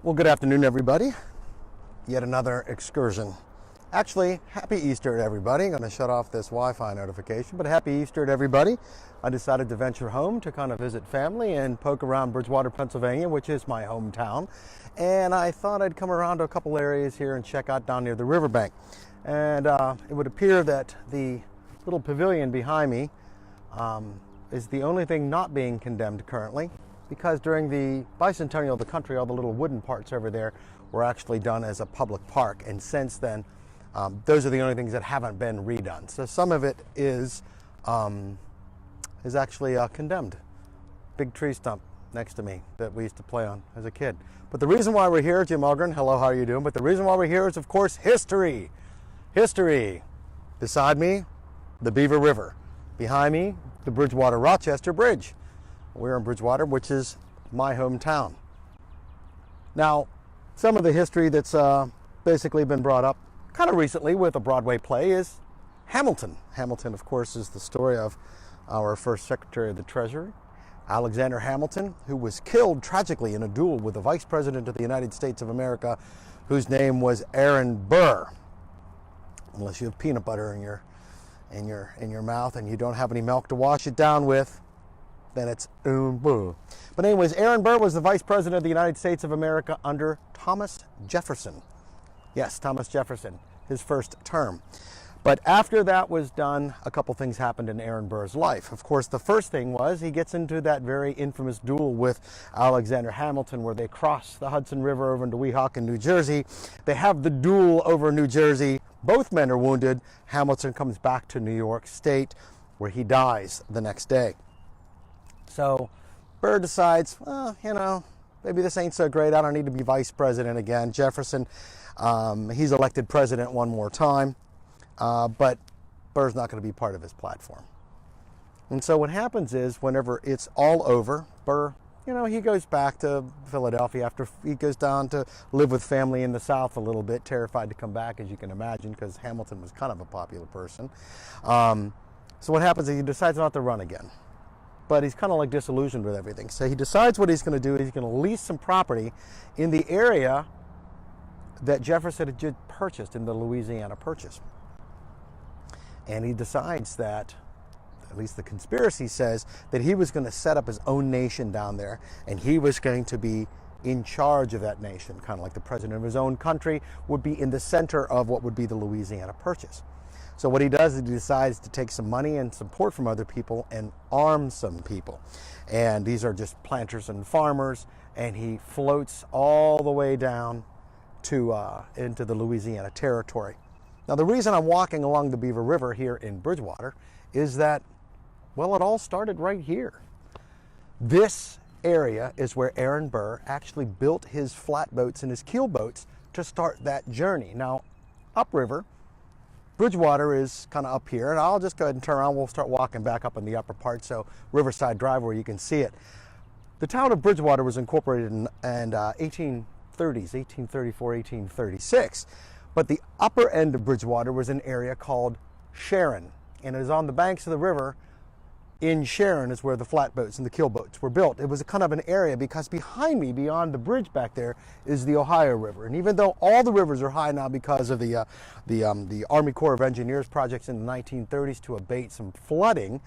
Well, good afternoon, everybody. Yet another excursion. Actually, happy Easter to everybody. I'm going to shut off this Wi-Fi notification, but happy Easter to everybody. I decided to venture home to kind of visit family and poke around Bridgewater, Pennsylvania, which is my hometown. And I thought I'd come around to a couple areas here and check out down near the riverbank. And it would appear that the little pavilion behind me is the only thing not being condemned currently, because during the bicentennial of the country, all the little wooden parts over there were actually done as a public park. And since then, those are the only things that haven't been redone. So some of it is actually condemned. Big tree stump next to me that we used to play on as a kid. But the reason why we're here, Jim Algren, hello, how are you doing? But the reason why we're here is, of course, history. History. Beside me, the Beaver River. Behind me, the Bridgewater-Rochester Bridge. We're in Bridgewater, which is my hometown. Now, some of the history that's basically been brought up kind of recently with a Broadway play is Hamilton. Hamilton, of course, is the story of our first Secretary of the Treasury, Alexander Hamilton, who was killed tragically in a duel with the Vice President of the United States of America, whose name was Aaron Burr. Unless you have peanut butter in your mouth and you don't have any milk to wash it down with, then it's boo. But anyways, Aaron Burr was the Vice President of the United States of America under Thomas Jefferson. Yes, Thomas Jefferson, his first term. But after that was done, a couple things happened in Aaron Burr's life. Of course, the first thing was he gets into that very infamous duel with Alexander Hamilton, where they cross the Hudson River over into Weehawken, New Jersey. They have the duel over New Jersey. Both men are wounded. Hamilton comes back to New York State, where he dies the next day. So Burr decides, well, maybe this ain't so great. I don't need to be vice president again. Jefferson, he's elected president one more time, but Burr's not going to be part of his platform. And so what happens is, whenever it's all over, Burr, he goes back to Philadelphia after he goes down to live with family in the South a little bit, terrified to come back, as you can imagine, because Hamilton was kind of a popular person. So what happens is he decides not to run again. But he's kind of like disillusioned with everything. So he decides what he's going to do. He's going to lease some property in the area that Jefferson had just purchased in the Louisiana Purchase. And he decides that, at least the conspiracy says, that he was going to set up his own nation down there, and he was going to be in charge of that nation, kind of like the president of his own country would be in the center of what would be the Louisiana Purchase. So what he does is he decides to take some money and support from other people and arm some people. And these are just planters and farmers, and he floats all the way down to into the Louisiana Territory. Now, the reason I'm walking along the Beaver River here in Bridgewater is that, well, it all started right here. This area is where Aaron Burr actually built his flatboats and his keelboats to start that journey. Now, upriver, Bridgewater is kind of up here, and I'll just go ahead and turn around. We'll start walking back up in the upper part, so Riverside Drive, where you can see it. The town of Bridgewater was incorporated in 1830s, 1834, 1836. But the upper end of Bridgewater was an area called Sharon, and it is on the banks of the river in Sharon is where the flatboats and the keelboats were built. It was a kind of an area because behind me, beyond the bridge back there, is the Ohio River. And even though all the rivers are high now because of the Army Corps of Engineers projects in the 1930s to abate some flooding,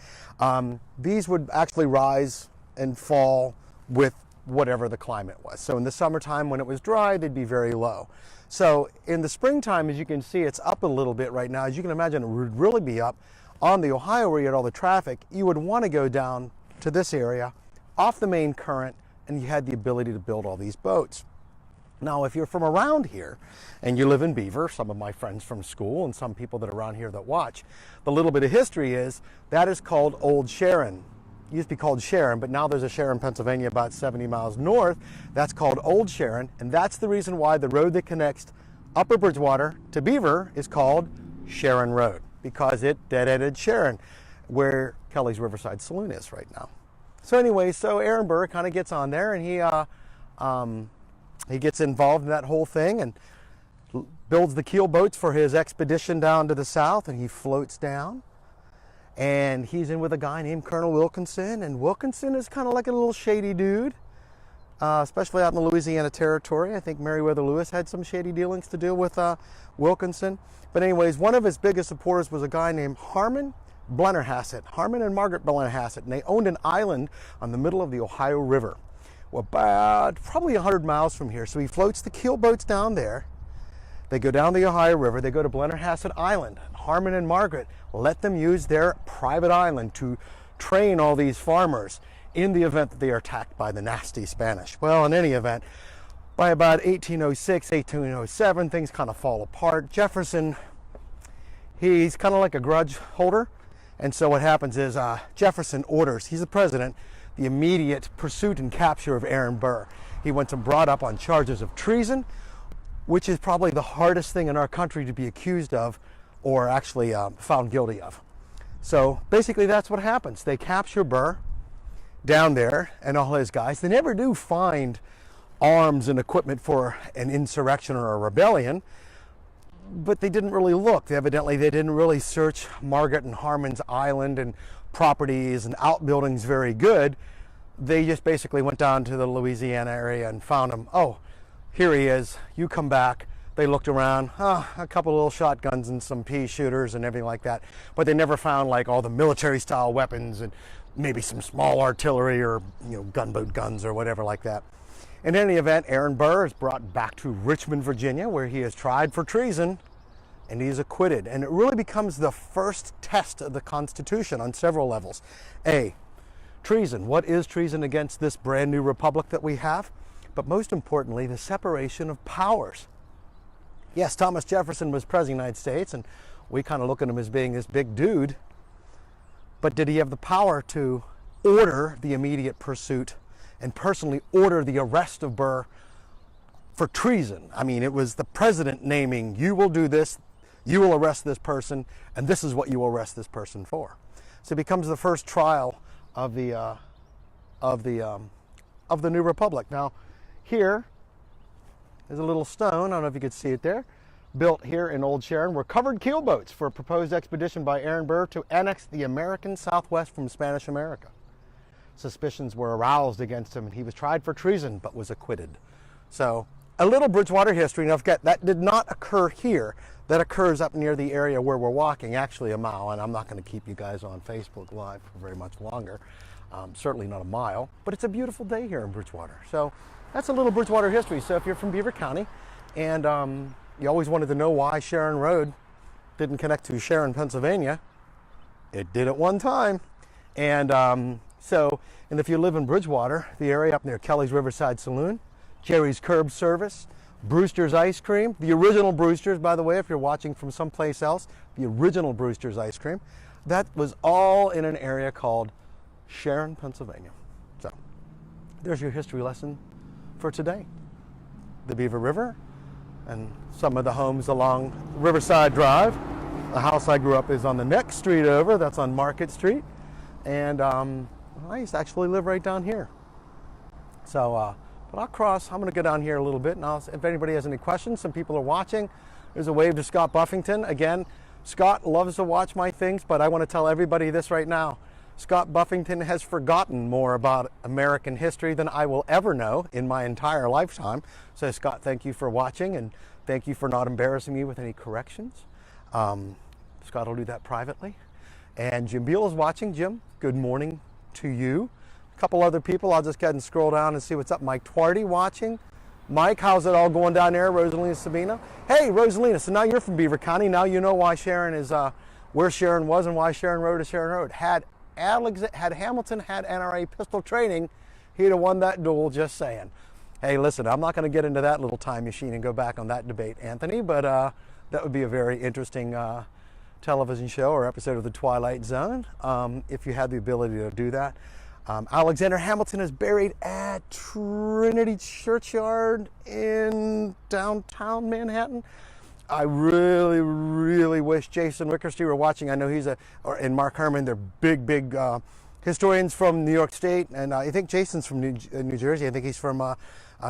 these would actually rise and fall with whatever the climate was. So in the summertime, when it was dry, they'd be very low. So in the springtime, as you can see, it's up a little bit right now. As you can imagine, it would really be up. On the Ohio, where you had all the traffic, you would want to go down to this area off the main current, and you had the ability to build all these boats. Now, if you're from around here and you live in Beaver, some of my friends from school and some people that are around here that watch, the little bit of history is that is called Old Sharon. It used to be called Sharon, but now there's a Sharon, Pennsylvania, about 70 miles north. That's called Old Sharon, and that's the reason why the road that connects Upper Bridgewater to Beaver is called Sharon Road, because it dead-ended Sharon, where Kelly's Riverside Saloon is right now. So anyway, so Aaron Burr kind of gets on there, and he gets involved in that whole thing and builds the keel boats for his expedition down to the south, and he floats down. And he's in with a guy named Colonel Wilkinson, and Wilkinson is kind of like a little shady dude. especially out in the Louisiana Territory. I think Meriwether Lewis had some shady dealings to deal with Wilkinson. But anyways, one of his biggest supporters was a guy named Harmon Blennerhassett, Harmon and Margaret Blennerhassett, and they owned an island on the middle of the Ohio River, about probably 100 miles from here. So he floats the keel boats down there. They go down the Ohio River, they go to Blennerhassett Island. Harmon and Margaret let them use their private island to train all these farmers in the event that they are attacked by the nasty Spanish. Well, in any event, by about 1806, 1807, things kind of fall apart. Jefferson, he's kind of like a grudge holder. And so what happens is Jefferson orders, he's the president, the immediate pursuit and capture of Aaron Burr. He wants him brought up on charges of treason, which is probably the hardest thing in our country to be accused of or actually found guilty of. So basically that's what happens. They capture Burr down there and all his guys. They never do find arms and equipment for an insurrection or a rebellion, but they didn't really look. Evidently, they didn't really search Margaret and Harmon's island and properties and outbuildings very good. They just basically went down to the Louisiana area and found him. Oh, here he is. You come back. They looked around, a couple little shotguns and some pea shooters and everything like that. But they never found like all the military style weapons and maybe some small artillery or gunboat guns or whatever like that. In any event, Aaron Burr is brought back to Richmond, Virginia, where he is tried for treason, and he is acquitted. And it really becomes the first test of the Constitution on several levels. A, treason. What is treason against this brand new republic that we have? But most importantly, the separation of powers. Yes, Thomas Jefferson was president of the United States, and we kind of look at him as being this big dude. But did he have the power to order the immediate pursuit and personally order the arrest of Burr for treason? I mean, it was the president naming, you will do this, you will arrest this person, and this is what you will arrest this person for. So it becomes the first trial of the new republic. Now, here is a little stone, I don't know if you could see it there, built here in Old Sharon, were covered keel boats for a proposed expedition by Aaron Burr to annex the American Southwest from Spanish America. Suspicions were aroused against him, and he was tried for treason, but was acquitted. So, a little Bridgewater history. Now, forget, that did not occur here. That occurs up near the area where we're walking, actually a mile, and I'm not going to keep you guys on Facebook Live for very much longer. Certainly not a mile, but it's a beautiful day here in Bridgewater. So, that's a little Bridgewater history. So, if you're from Beaver County, and you always wanted to know why Sharon Road didn't connect to Sharon, Pennsylvania, it did at one time. And and if you live in Bridgewater, the area up near Kelly's Riverside Saloon, Jerry's Curb Service, Brewster's Ice Cream, the original Brewster's, by the way, if you're watching from someplace else, the original Brewster's Ice Cream, that was all in an area called Sharon, Pennsylvania. So there's your history lesson for today. The Beaver River and some of the homes along Riverside Drive. The house I grew up is on the next street over, that's on Market Street. And I used to actually live right down here. So, but I'll cross, I'm gonna go down here a little bit, and if anybody has any questions, some people are watching. There's a wave to Scott Buffington. Again, Scott loves to watch my things, but I wanna tell everybody this right now. Scott Buffington has forgotten more about American history than I will ever know in my entire lifetime. So Scott, thank you for watching, and thank you for not embarrassing me with any corrections. Scott will do that privately. And Jim Beal is watching. Jim, good morning to you. A couple other people, I'll just go ahead and scroll down and see what's up. Mike Twardy watching. Mike, how's it all going down there? Rosalina Sabina. Hey, Rosalina, so now you're from Beaver County. Now you know why Sharon is, where Sharon was and why Sharon Road is Sharon Road. Had Hamilton had NRA pistol training, he'd have won that duel, just saying. Hey, listen, I'm not going to get into that little time machine and go back on that debate, Anthony, but that would be a very interesting television show or episode of The Twilight Zone, if you had the ability to do that. Alexander Hamilton is buried at Trinity Churchyard in downtown Manhattan. I really, really wish Jason Wickerstein were watching. I know he's and Mark Herman, they're big historians from New York State, and I think Jason's from New Jersey. I think he's from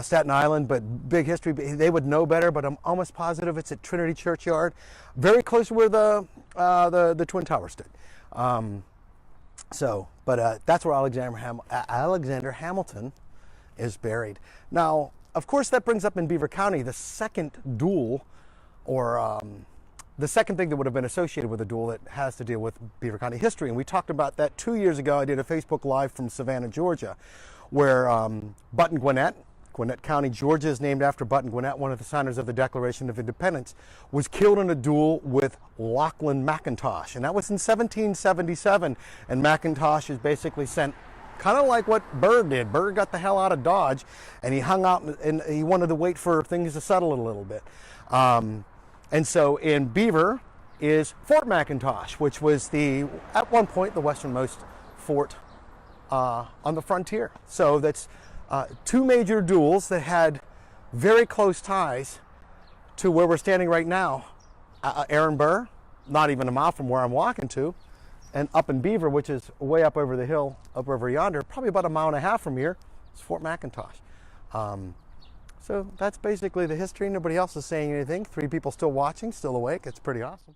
Staten Island, but big history. They would know better, but I'm almost positive it's at Trinity Churchyard, very close to where the Twin Towers stood. But that's where Alexander Hamilton is buried. Now, of course, that brings up in Beaver County the second duel, or the second thing that would have been associated with a duel that has to deal with Beaver County history. And we talked about that 2 years ago. I did a Facebook Live from Savannah, Georgia, where Button Gwinnett County, Georgia is named after Button Gwinnett, one of the signers of the Declaration of Independence, was killed in a duel with Lachlan McIntosh. And that was in 1777. And McIntosh is basically sent kind of like what Burr did. Burr got the hell out of Dodge, and he hung out, and he wanted to wait for things to settle a little bit. And so in Beaver is Fort McIntosh, which was at one point, the westernmost fort on the frontier. So that's two major duels that had very close ties to where we're standing right now. Aaron Burr, not even a mile from where I'm walking to, and up in Beaver, which is way up over the hill, up over yonder, probably about 1.5 miles from here, is Fort McIntosh. So that's basically the history. Nobody else is saying anything. 3 people still watching, still awake. It's pretty awesome.